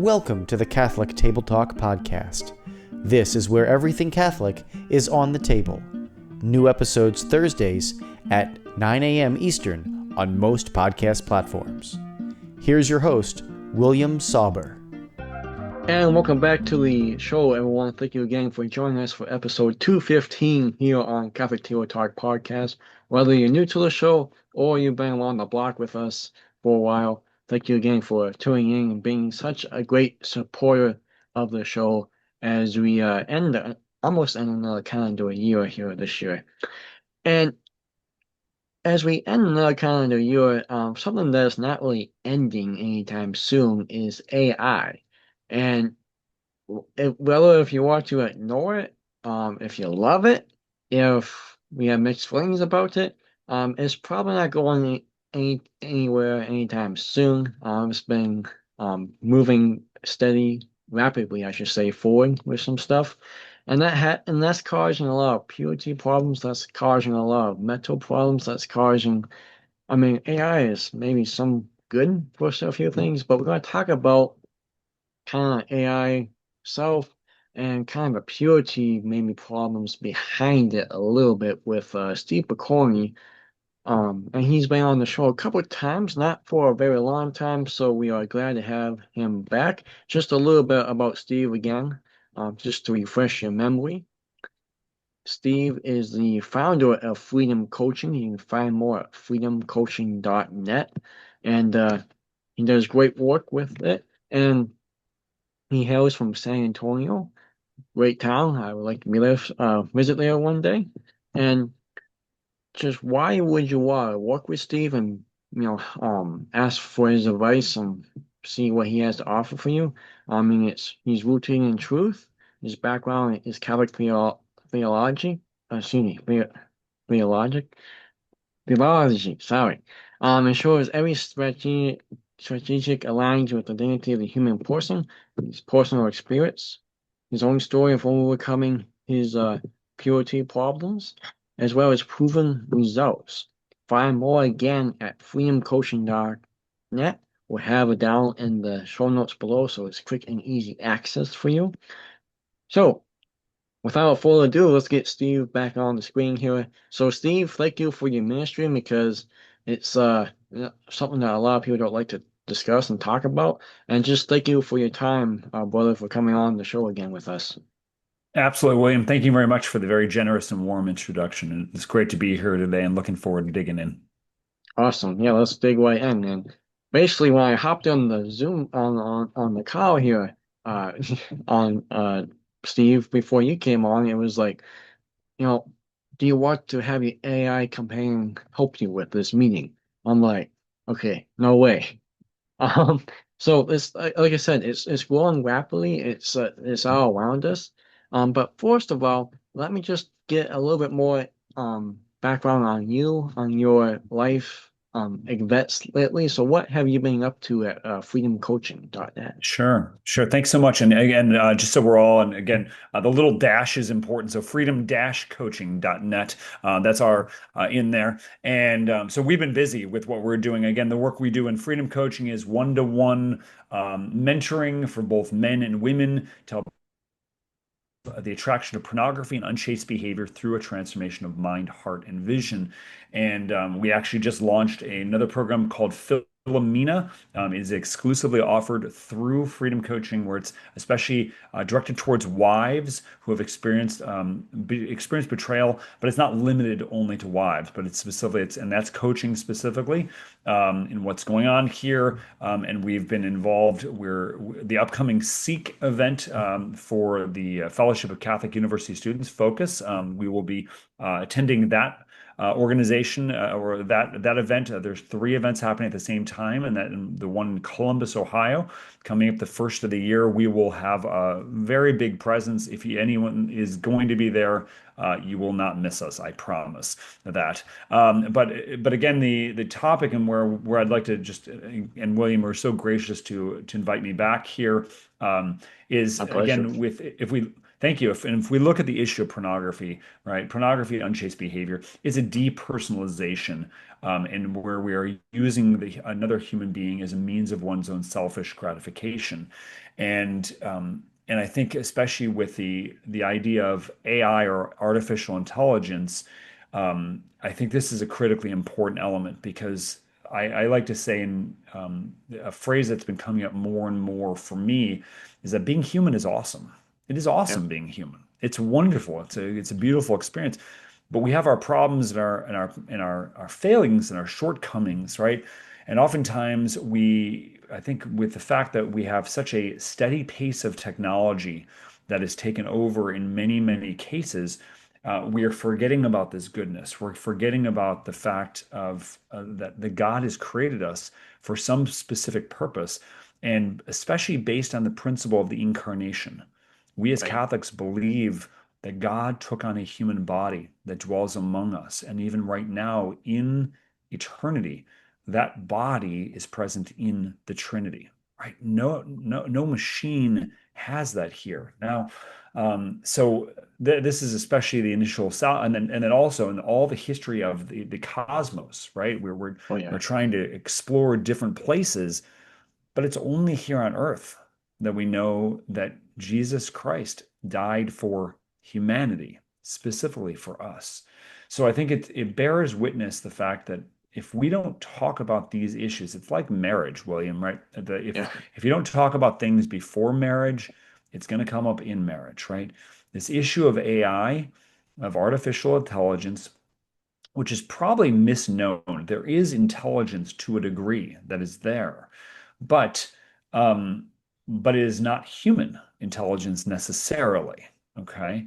Welcome to the Catholic Table Talk podcast. This is where everything Catholic is on the table. New episodes Thursdays at 9 a.m. Eastern on most podcast platforms. Here's your host, William Sauber. And welcome back to the show, everyone. Thank you again for joining us for episode 215 here on Catholic Table Talk podcast. Whether you're new to the show or you've been along the block with us for a while, thank you again for tuning in and being such a great supporter of the show as we almost end another calendar year here this year. And as we end another calendar year, something that's not really ending anytime soon is AI. And whether if you want to ignore it, if you love it, if we have mixed feelings about it, it's probably not going anywhere anytime soon. It's been moving rapidly, I should say, forward with some stuff, and that's causing a lot of purity problems. That's causing a lot of mental problems. That's causing. I mean, AI is maybe some good for a few things, but we're going to talk about kind of AI self and kind of the purity maybe problems behind it a little bit with Steve Pokorny. And he's been on the show a couple of times, not for a very long time, so we are glad to have him back. Just a little bit about Steve again, just to refresh your memory. Steve is the founder of Freedom Coaching. You can find more at freedomcoaching.net, and he does great work with it. And he hails from San Antonio, great town. I would like to visit there one day. And just why would you want to work with Steve and ask for his advice and see what he has to offer for you? I mean, he's rooted in truth. His background is Catholic theology. Excuse me, theology. Sorry. Ensures every strategic aligns with the dignity of the human person, his personal experience, his own story of overcoming his purity problems, as well as proven results. Find more again at freedomcoaching.net. We'll have it down in the show notes below, so it's quick and easy access for you. So, without further ado, let's get Steve back on the screen here. So, Steve, thank you for your ministry because it's something that a lot of people don't like to discuss and talk about. And just thank you for your time, brother, for coming on the show again with us. Absolutely, William. Thank you very much for the very generous and warm introduction. And it's great to be here today and looking forward to digging in. Awesome. Yeah, let's dig right in. And basically, when I hopped on the Zoom on the call here, on Steve, before you came on, it was like, do you want to have your AI companion help you with this meeting? I'm like, okay, no way. Um, so it's like I said, it's growing rapidly. It's all around us. But first of all, let me just get a little bit more background on you, on your life events lately. So what have you been up to at freedomcoaching.net? Sure. Thanks so much. And again, just so we're all, and again, the little dash is important. So freedom-coaching.net, that's our in there. And so we've been busy with what we're doing. Again, the work we do in Freedom Coaching is one-to-one mentoring for both men and women to help the attraction of pornography and unchaste behavior through a transformation of mind, heart, and vision. And we actually just launched another program called Philomena. It is exclusively offered through Freedom Coaching, where it's especially directed towards wives who have experienced betrayal, but it's not limited only to wives, but and that's coaching specifically in what's going on here. And we've been involved. The upcoming Seek event for the Fellowship of Catholic University Students, Focus. We will be attending that organization or that event. There's 3 events happening at the same time, and the one in Columbus, Ohio, coming up the first of the year. We will have a very big presence. If anyone is going to be there, you will not miss us. I promise that. But again, the topic and where I'd like to and William, we're so gracious to invite me back here, is My pleasure. again with if we Thank you. And if we look at the issue of pornography, right, pornography, unchaste behavior is a depersonalization, and where we are using another human being as a means of one's own selfish gratification. And I think especially with the idea of AI or artificial intelligence, I think this is a critically important element because I like to say a phrase that's been coming up more and more for me is that being human is awesome. It is Yeah. awesome being human. It's wonderful. It's a beautiful experience. But we have our problems and our failings and our shortcomings, right? And oftentimes I think with the fact that we have such a steady pace of technology that is taken over in many, many cases, we are forgetting about this goodness. We're forgetting about the fact of that the God has created us for some specific purpose, and especially based on the principle of the incarnation. We as Right. Catholics believe that God took on a human body that dwells among us. And even right now in eternity, that body is present in the Trinity, right? No machine has that here. Now, so this is especially the initial and then also in all the history of the cosmos, right? Oh We're yeah. trying to explore different places, but it's only here on earth that we know that Jesus Christ died for humanity, specifically for us. So I think it bears witness the fact that if we don't talk about these issues, it's like marriage, William, right? Yeah. If you don't talk about things before marriage, it's going to come up in marriage, right? This issue of AI, of artificial intelligence, which is probably misknown. There is intelligence to a degree that is there, but um, but it is not human intelligence necessarily. Okay.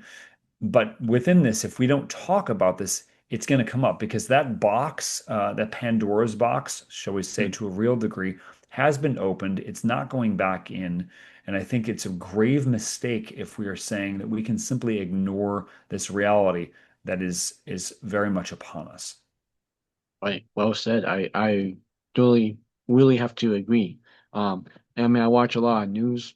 But within this, if we don't talk about this, it's going to come up because that box, that Pandora's box, shall we say, Mm. to a real degree, has been opened. It's not going back in. And I think it's a grave mistake if we are saying that we can simply ignore this reality that is very much upon us. Right. Well said. I really have to agree. Um, I mean, I watch a lot of news,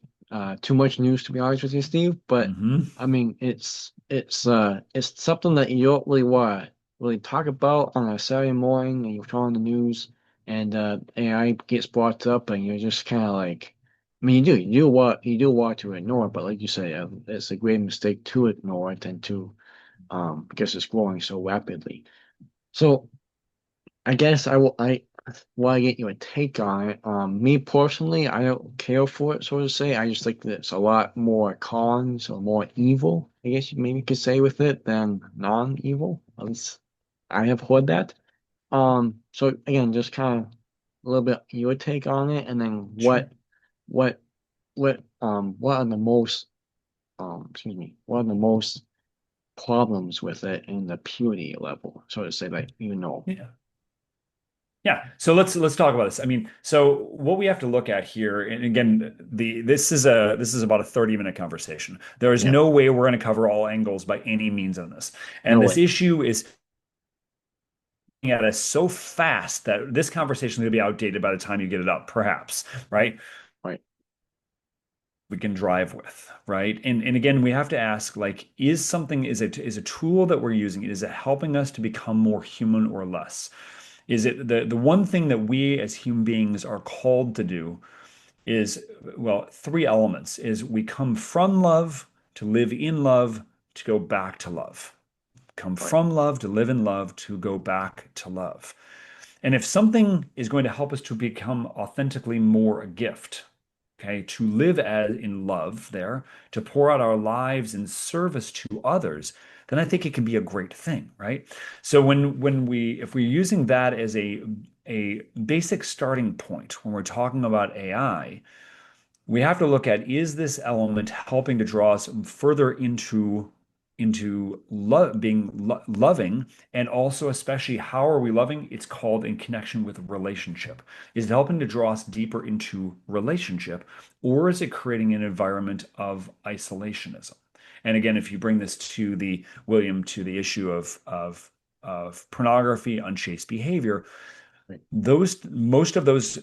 too much news to be honest with you, Steve. But Hmm. I mean, it's something that you don't really want to really talk about on a Saturday morning, and you turn on the news, and AI gets brought up, and you're just kind of like, I mean, you do want to ignore it, but like you say, it's a great mistake to ignore it and to because it's growing so rapidly. So. I guess I want to get you a take on it. Me personally, I don't care for it, so to say. I just think that it's a lot more cons or more evil, I guess you maybe could say with it than non-evil. At least I have heard that. So again, just kind of a little bit your take on it, and then Sure. what what are the most excuse me, what are the most problems with it in the purity level, so to say, like you know. Yeah. Yeah. So let's talk about this. I mean, so what we have to look at here, and again, this is about a 30-minute conversation. There is Yeah, no way we're going to cover all angles by any means on this. And no this way. issue is at us so fast that this conversation is going to be outdated by the time you get it up, perhaps, right? Right. We can drive with, right? And again, we have to ask, like, is a tool that we're using, is it helping us to become more human or less? Is it the one thing that we as human beings are called to do is, well, three elements is we come from love to live in love to go back to love. Come Right. from love to live in love to go back to love. And if something is going to help us to become authentically more a gift, okay, to live as in love there, to pour out our lives in service to others, then I think it can be a great thing, right? So if we're using that as a basic starting point when we're talking about AI, we have to look at, is this element helping to draw us further being loving, and also especially how are we loving? It's called in connection with relationship. Is it helping to draw us deeper into relationship, or is it creating an environment of isolationism? And again, if you bring this to the William to the issue of pornography, unchaste behavior, Right. those most of those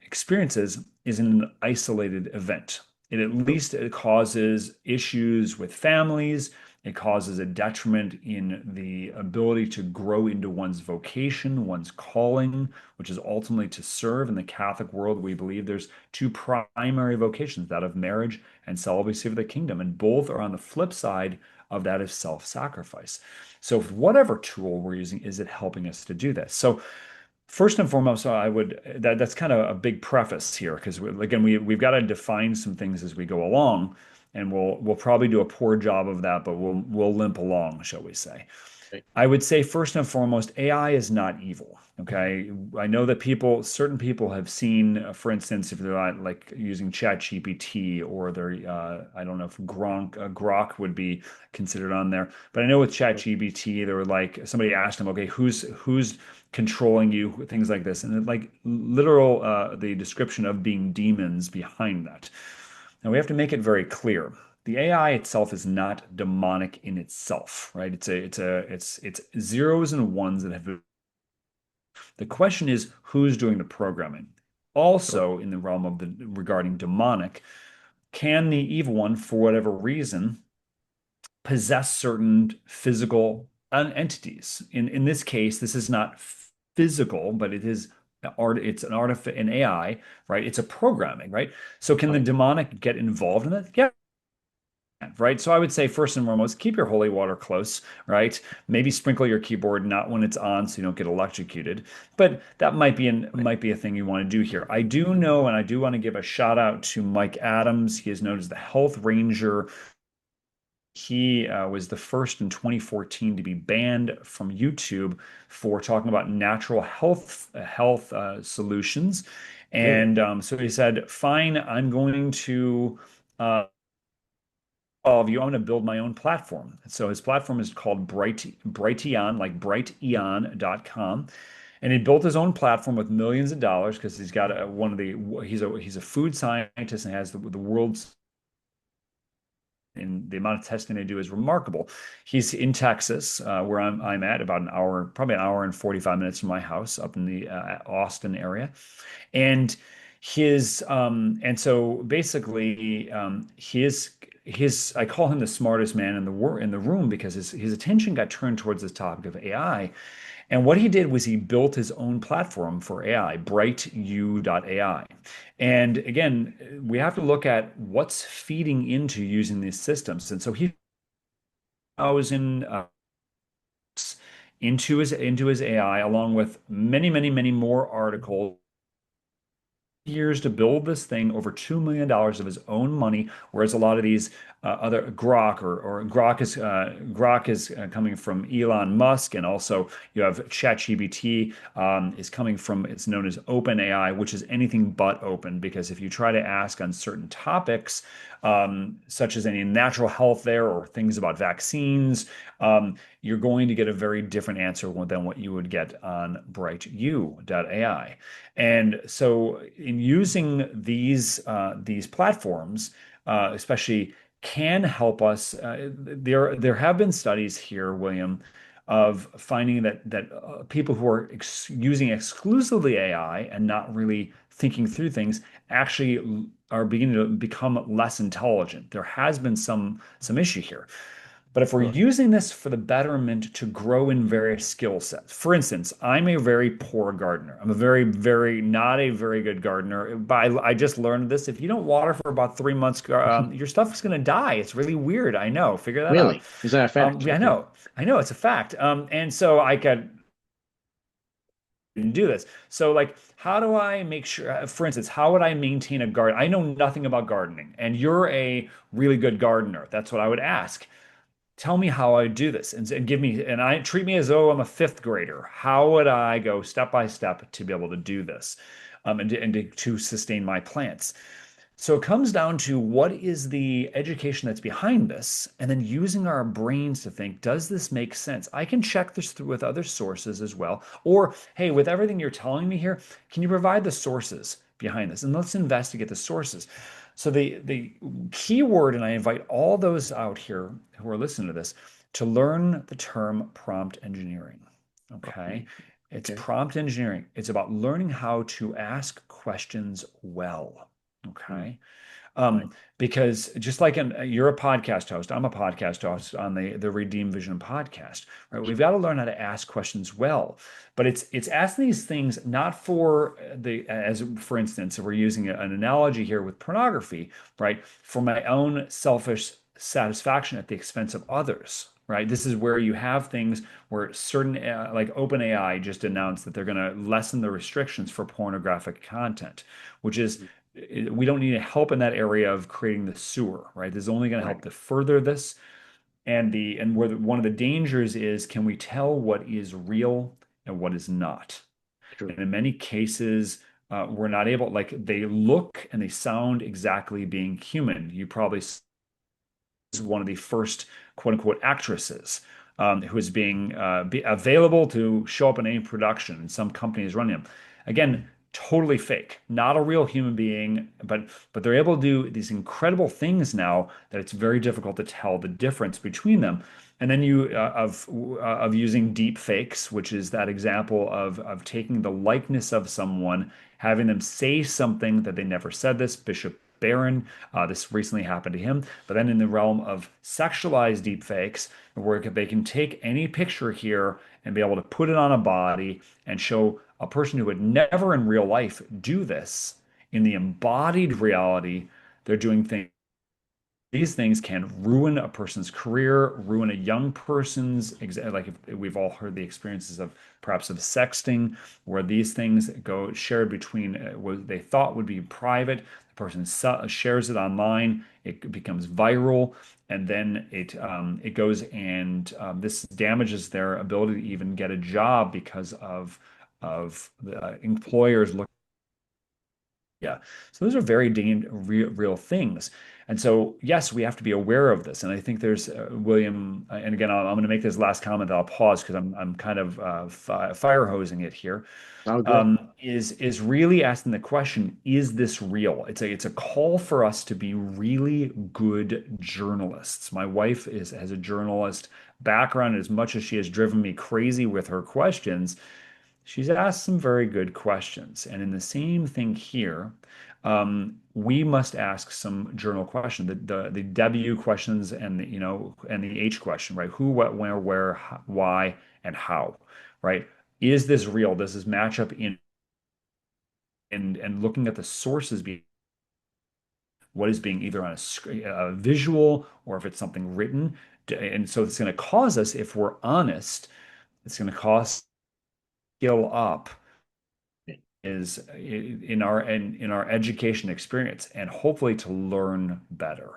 experiences is an isolated event. it at least it causes issues with families. It causes a detriment in the ability to grow into one's vocation, one's calling, which is ultimately to serve. In the Catholic world, we believe there's two primary vocations, that of marriage and celibacy for the kingdom. And both are on the flip side of that is self-sacrifice. So whatever tool we're using, is it helping us to do this? So first and foremost, I would that's kind of a big preface here because again we've got to define some things as we go along, and we'll probably do a poor job of that, but we'll limp along, shall we say. Okay. I would say first and foremost, AI is not evil. Okay. I know that certain people have seen, for instance, if they're not like using ChatGPT or they're, I don't know if Grok would be considered on there, but I know with ChatGPT, they were like, somebody asked them, okay, who's controlling you, things like this. And like literal, the description of being demons behind that. Now we have to make it very clear. The AI itself is not demonic in itself, right? It's zeros and ones that have. The question is who's doing the programming. Sure. Also, in the realm of the regarding demonic, can the evil one, for whatever reason, possess certain physical entities? In this case, this is not physical, but it is art. It's an AI, right? It's a programming, right? So can the Right. demonic get involved in it? Yeah, right? So I would say first and foremost, keep your holy water close, right? Maybe sprinkle your keyboard not when it's on so you don't get electrocuted. But that Right. might be a thing you want to do here. I do know, and I do want to give a shout out to Mike Adams. He is known as the Health Ranger. He was the first in 2014 to be banned from YouTube for talking about natural health solutions. Really? And so he said, "Fine, I'm going to." All of you, I'm going to build my own platform. So his platform is called Brighteon, like brighteon.com. And he built his own platform with millions of dollars because he's got he's a food scientist and has the world's, and the amount of testing they do is remarkable. He's in Texas, where I'm at, about an hour, probably an hour and 45 minutes from my house, up in the Austin area. And and so basically his I call him the smartest man in the room because his attention got turned towards this topic of AI. And what he did was he built his own platform for AI, BrightU.ai. And again, we have to look at what's feeding into using these systems. And so he was into his AI along with many more articles, years to build this thing, over $2 million of his own money, whereas a lot of these other Grok is coming from Elon Musk, and also you have ChatGPT is coming from, it's known as OpenAI, which is anything but open, because if you try to ask on certain topics, such as any natural health there or things about vaccines, you're going to get a very different answer than what you would get on BrightU.ai. And so, in using these platforms, especially, can help us. There have been studies here, William, of finding that people who are using exclusively AI and not really thinking through things actually are beginning to become less intelligent. There has been some issue here. But if we're Sure. using this for the betterment to grow in various skill sets, for instance, I'm a very poor gardener. I'm a very not a very good gardener. But I just learned this. If you don't water for about 3 months, your stuff is going to die. It's really weird. I know. Figure that out. Really? Is that a fact? Yeah, Okay. I know. It's a fact. And so I could do this. So, like, how do I make sure, for instance, how would I maintain a garden? I know nothing about gardening, and you're a really good gardener. That's what I would ask. Tell me how I do this, and give me, and I treat me as though I'm a fifth grader. How would I go step by step to be able to do this, to sustain my plants? So it comes down to what is the education that's behind this, and then using our brains to think, does this make sense? I can check this through with other sources as well. Or, hey, with everything you're telling me here, can you provide the sources behind this? And let's investigate the sources. So the key word, and I invite all those out here who are listening to this to learn the term prompt engineering. Okay. Okay. It's Okay. prompt engineering. It's about learning how to ask questions well. Mm. Okay. Right. Because just like you're a podcast host, I'm a podcast host on the Redeem Vision podcast, right? We've got to learn how to ask questions well, but it's asking these things not for the as for instance, if we're using an analogy here with pornography, right? For my own selfish satisfaction at the expense of others. Right. This is where you have things where certain, like OpenAI just announced that they're going to lessen the restrictions for pornographic content, which is we don't need help in that area of creating the sewer, right? This is only going to Right. help to further this. And where one of the dangers is, can we tell what is real and what is not? True. And in many cases, we're not able, like they look and they sound exactly being human. You probably is one of the first quote unquote actresses who is being available to show up in any production. And some companies running them. Again, totally fake, not a real human being, but they're able to do these incredible things now that it's very difficult to tell the difference between them. And then you of using deep fakes, which is that example of taking the likeness of someone, having them say something that they never said. This Bishop Barron, this recently happened to him. But then in the realm of sexualized deepfakes, where they can take any picture here and be able to put it on a body and show a person who would never in real life do this in the embodied reality, they're doing things. These things can ruin a person's career, ruin a young person's, like if we've all heard the experiences of perhaps of sexting, where these things go shared between what they thought would be private. The person shares it online, it becomes viral, and then it goes and this damages their ability to even get a job because of the employers looking. Yeah. So those are very real things. And so, yes, we have to be aware of this. And I think there's William, and again, I'm going to make this last comment that I'll pause because I'm kind of fire hosing it here. All good. Is really asking the question, is this real? It's a call for us to be really good journalists. My wife has a journalist background. As much as she has driven me crazy with her questions, she's asked some very good questions. And in the same thing here, we must ask some journal questions, the W questions and and the H question, right? Who, what, where, why, and how, right? Is this real? Does this match up in and looking at the sources being what is being either on a visual or if it's something written. And so it's going to cause us, if we're honest, it's going to cause skill up is in our education experience and hopefully to learn better.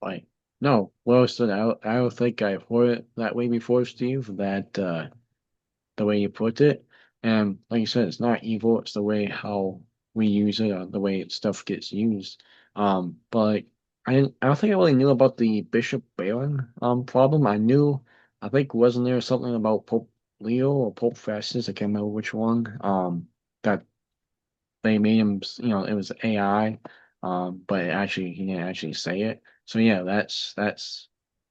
Right. No, well said. I don't think I've heard it that way before, Steve, that the way you put it. And like you said, it's not evil, it's the way how we use it, the way stuff gets used. But like, I don't think I really knew about the Bishop Barron problem. I think wasn't there something about Pope Leo or Pope Francis, I can't remember which one, that they made him, it was AI, but actually he didn't actually say it. So yeah, that's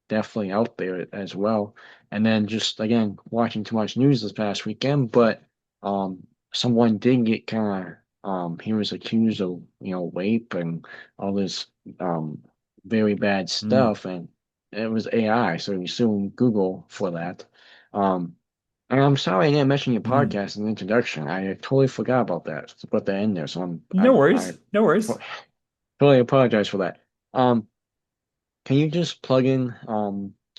definitely out there as well. And then just again watching too much news this past weekend, but someone did get kind of he was accused of rape and all this um very bad Mm. stuff, and it was AI, so you sued Google for that. Um, and I'm sorry I didn't mention your Mm. podcast in the introduction. I totally forgot about that. To put that in there, so No I worries. No worries. totally apologize for that. Um, can you just plug in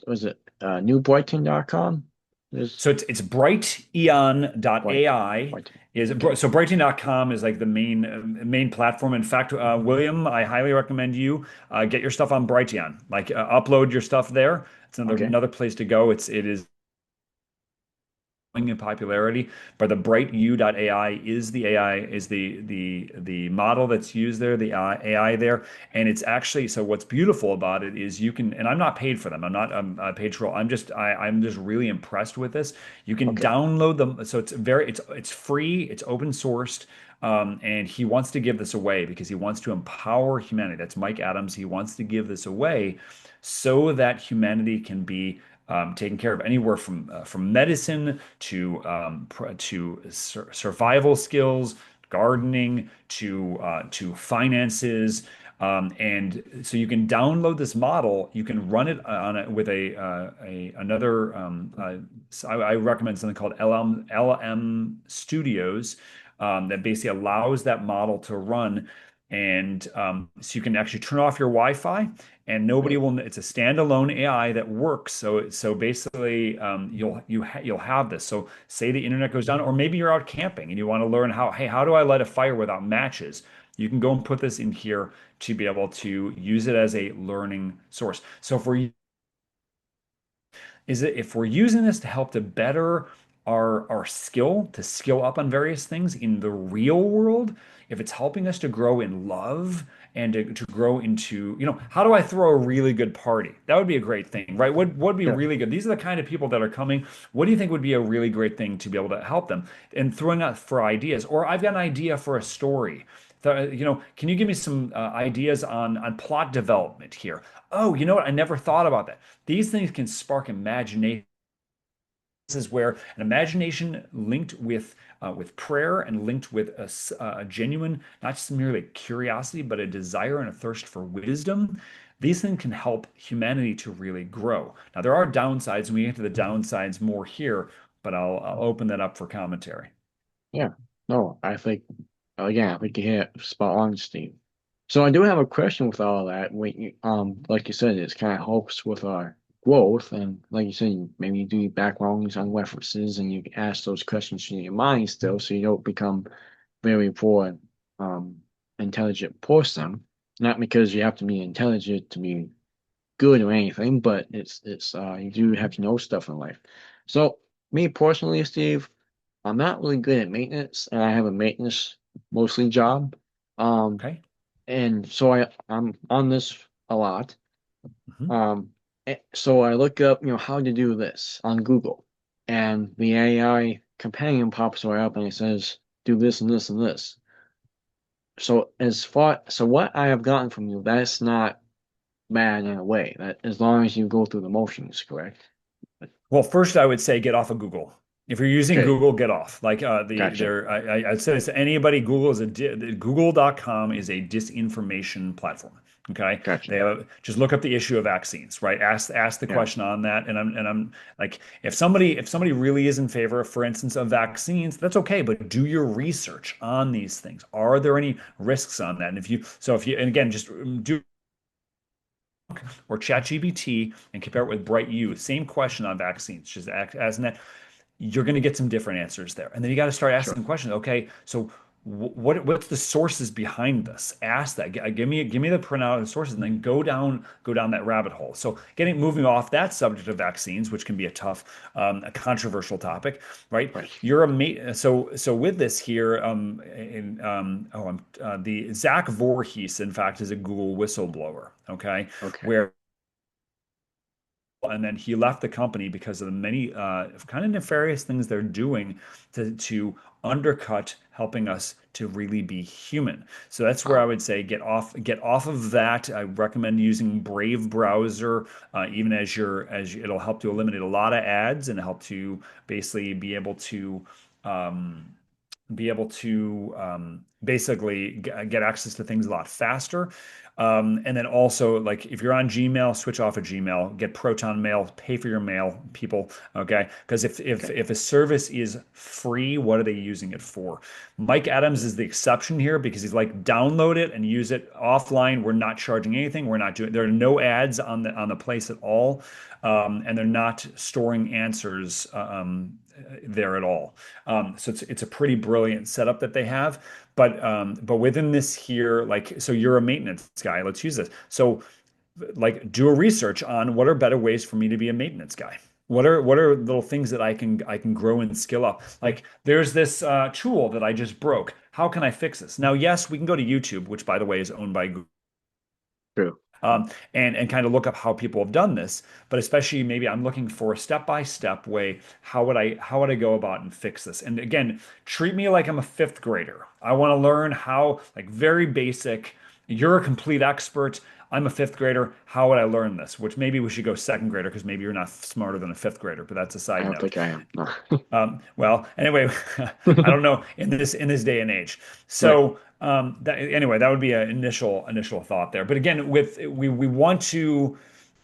was it newbrighton.com? Is So it's Bright brighteon.ai Brighton. is Okay. so brighteon.com is like the main platform. In fact, William, I highly recommend you get your stuff on Brighteon. Like upload your stuff there. It's Okay. another place to go. It is in popularity, but the brightu.ai is the AI is the model that's used there, the AI there, and it's actually so what's beautiful about it is you can, and I'm not paid for them. I'm not a paid troll. I'm just really impressed with this. You can Okay. download them, so it's free, it's open sourced. And he wants to give this away because he wants to empower humanity. That's Mike Adams. He wants to give this away so that humanity can be taken care of anywhere from medicine to survival skills, gardening to finances. And so you can download this model. You can run it on with another. I recommend something called LM Studios that basically allows that model to run. And so you can actually turn off your Wi-Fi, and nobody will. It's a standalone AI that works. So basically, you'll have this. So say the internet goes down, or maybe you're out camping and you want to learn how do I light a fire without matches? You can go and put this in here to be able to use it as a learning source. So if we're using this to help to better our skill, to skill up on various things in the real world, if it's helping us to grow in love and to grow into, how do I throw a really good party? That would be a great thing, right? What would be Yeah. really good? These are the kind of people that are coming. What do you think would be a really great thing to be able to help them? And throwing out for ideas, or I've got an idea for a story. Can you give me some ideas on plot development here? Oh, you know what? I never thought about that. These things can spark imagination. This is where an imagination linked with prayer and linked with a genuine, not just merely curiosity, but a desire and a thirst for wisdom. These things can help humanity to really grow. Now, there are downsides, and we get to the downsides more here, but I'll open that up for commentary. Yeah. No, I think again, I think you hit it spot on, Steve. So I do have a question with all that. Like you said, it's kind of helps with our growth, and like you said, maybe you do backgrounds on references, and you ask those questions in your mind still, so you don't become very poor, um, intelligent person. Not because you have to be intelligent to be good or anything, but it's you do have to know stuff in life. So me personally, Steve. I'm not really good at maintenance, and I have a maintenance mostly job. Um, Okay. and so I'm on this a lot. Mhm. So I look up, how to do this on Google, and the AI companion pops right up and it says, do this and this and this. So what I have gotten from you, that's not bad in a way. That as long as you go through the motions, correct? Well, first I would say get off of Google. If you're using Okay, Google, get off. Like gotcha, I'd say this to anybody. Google.com is a disinformation platform. Okay, gotcha. just look up the issue of vaccines, right? Ask the Yeah, question on that. And I'm like, if somebody really is in favor, for instance, of vaccines, that's okay. But do your research on these things. Are there any risks on that? And and again, just do or ChatGPT and compare it with Bright U. Same question on vaccines, just as in that you're going to get some different answers there. And then you got to start sure. asking questions. Okay, so what's the sources behind this? Ask that. Give me the printout of the sources, and then go down that rabbit hole. So moving off that subject of vaccines, which can be a controversial topic, right? Right. You're a mate. So with this here, the Zach Voorhees, in fact, is a Google whistleblower. Okay, Okay. where and then he left the company because of the many kind of nefarious things they're doing to undercut helping us to really be human. So that's where I Wow. would say get off of that. I recommend using Brave browser, even it'll help to eliminate a lot of ads and help to basically um, basically get access to things a lot faster. And then also, like if you're on Gmail, switch off of Gmail, get Proton Mail, pay for your mail, people. Okay, because Okay. if a service is free, what are they using it for? Mike Adams is the exception here because he's like download it and use it offline. We're not charging anything. We're not doing. There are no ads on the place at all, and they're not storing answers there at all. So it's a pretty brilliant setup that they have. But within this here, like so you're a maintenance guy. Let's use this. So like do a research on what are better ways for me to be a maintenance guy. What are little things that I can grow and skill up? Like there's this tool that I just broke. How can I fix this? Now, yes, we can go to YouTube, which by the way is owned by Google, True. and kind of look up how people have done this. But especially maybe I'm looking for a step-by-step way. How would I go about and fix this? And again, treat me like I'm a fifth grader. I want to learn how, like very basic. you're a complete expert. I'm a fifth grader. How would I learn this? Which maybe we should go second grader because maybe you're not smarter than a fifth grader, but that's a I side don't note. think I am. No. Well, anyway, I don't know in this day and age. Right. So anyway, that would be an initial thought there. But again, with we want to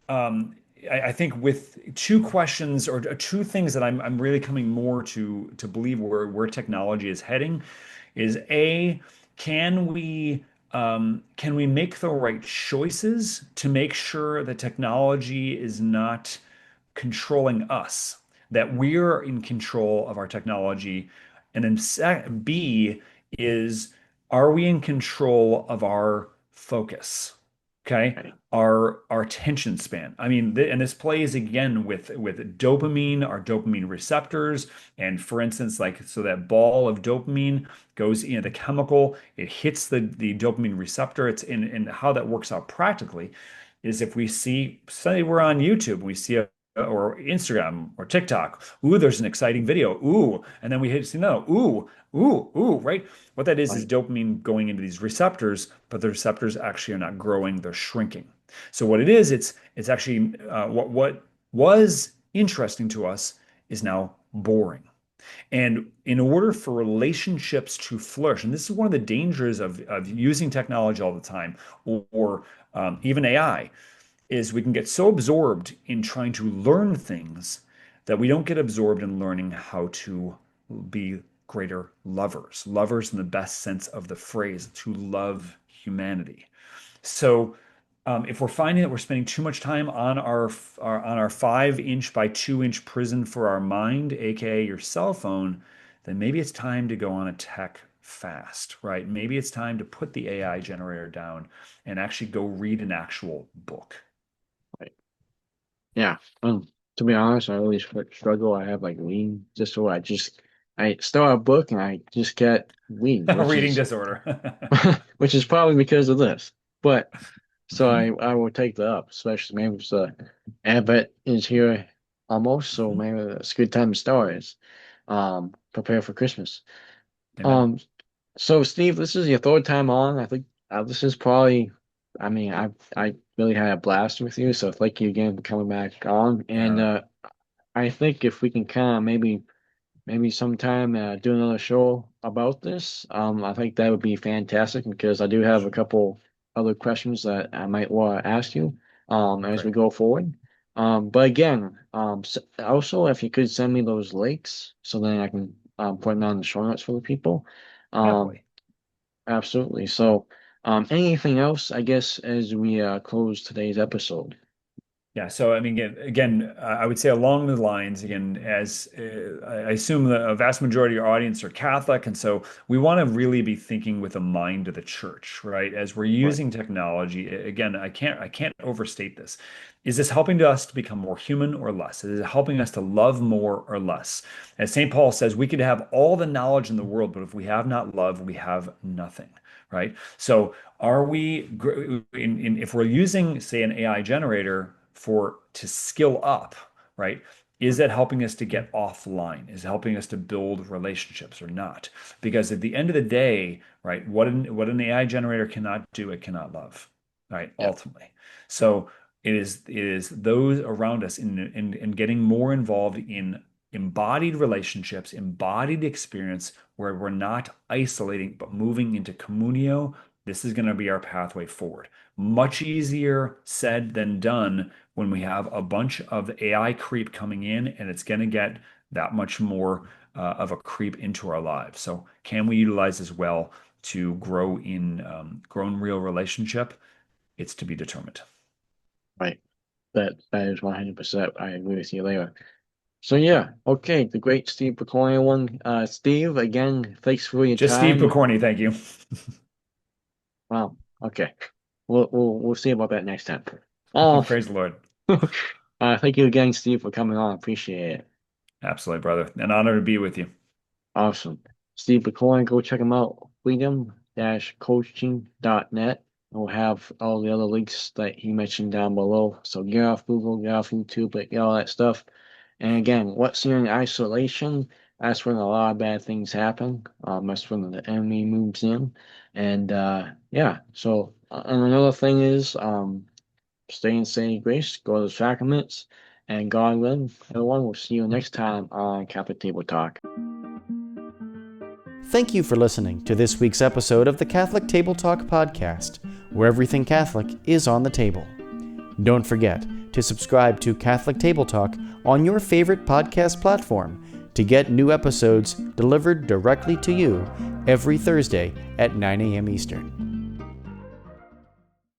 um, I think with two questions or two things that I'm really coming more to believe where technology is heading is A, can we make the right choices to make sure that technology is not controlling us, that we're in control of our technology? And then B is, are we in control of our focus? Okay. Right. Our attention span. I mean, and this plays again with dopamine, our dopamine receptors. And for instance, like so that ball of dopamine goes in the chemical, it hits the dopamine receptor. It's in and how that works out practically is if we see, say we're on YouTube, we see a or Instagram or TikTok. Ooh, there's an exciting video. Ooh, and then we hit no. Ooh, right? What that is Right. dopamine going into these receptors, but the receptors actually are not growing; they're shrinking. So what it is, it's actually what was interesting to us is now boring. And in order for relationships to flourish, and this is one of the dangers of using technology all the time, or even AI, is we can get so absorbed in trying to learn things that we don't get absorbed in learning how to be greater lovers. Lovers in the best sense of the phrase, to love humanity. So if we're finding that we're spending too much time on our 5 inch by 2 inch prison for our mind, aka your cell phone, then maybe it's time to go on a tech fast, right? Maybe it's time to put the AI generator down and actually go read an actual book. Right. Yeah. To be honest, I really struggle. I have like lean just so I start a book and I just get weaned, Reading disorder. which is probably because of this. But so Mhm, I will take that up, especially maybe if the Advent is here almost, so mhm. maybe it's a good time to start is prepare for Christmas. Amen. Um so Steve, this is your third time on. I think this is probably I mean, I really had a blast with you, so thank you again for coming back on. And Uh, I think if we can kind of maybe sometime do another show about this. I think that would be fantastic because I do have a sure. couple other questions that I might want to ask you as we Great. go forward. But again, also if you could send me those links so then I can put them on the show notes for the people. Um, Happily. absolutely. So, anything else, I guess, as we close today's episode? Yeah, so I mean, again, I would say along the lines, again, as I assume a vast majority of our audience are Catholic, and so we want to really be thinking with a mind of the church, right? As we're Right. using technology, again, I can't overstate this. Is this helping us to become more human or less? Is it helping us to love more or less? As St. Paul says, we could have all the knowledge in the world, but if we have not love, we have nothing, right? So are we if we're using, say, an AI generator for to skill up, right? Is that helping us to get offline? Is it helping us to build relationships or not? Because at the end of the day, right, what an AI generator cannot do, it cannot love, right? Yeah. Ultimately. So it is those around us in getting more involved in embodied relationships, embodied experience where we're not isolating but moving into communio. This is going to be our pathway forward. Much easier said than done when we have a bunch of AI creep coming in, and it's going to get that much more of a creep into our lives. So, can we utilize as well to grow in real relationship? It's to be determined. Right. That is 100%. I agree with you there. So yeah, okay, the great Steve Pokorny one. Steve, again, thanks for your Just Steve time. Pokorny, thank you. Wow. Okay. We'll see about that next time. Oh, Praise the Lord. thank you again, Steve, for coming on. Appreciate it. Absolutely, brother. An honor to be with you. Awesome. Steve Pokorny, go check him out. Freedom-coaching.net. We'll have all the other links that he mentioned down below. So get off Google, get off YouTube, but get all that stuff. And again, what's in isolation? That's when a lot of bad things happen. That's when the enemy moves in. And yeah, so And another thing is, stay in saint grace, go to the sacraments, and God willing, everyone will see you next time on Catholic Table Talk. Thank you for listening to this week's episode of the Catholic Table Talk podcast, where everything Catholic is on the table. Don't forget to subscribe to Catholic Table Talk on your favorite podcast platform to get new episodes delivered directly to you every Thursday at 9 a.m. Eastern.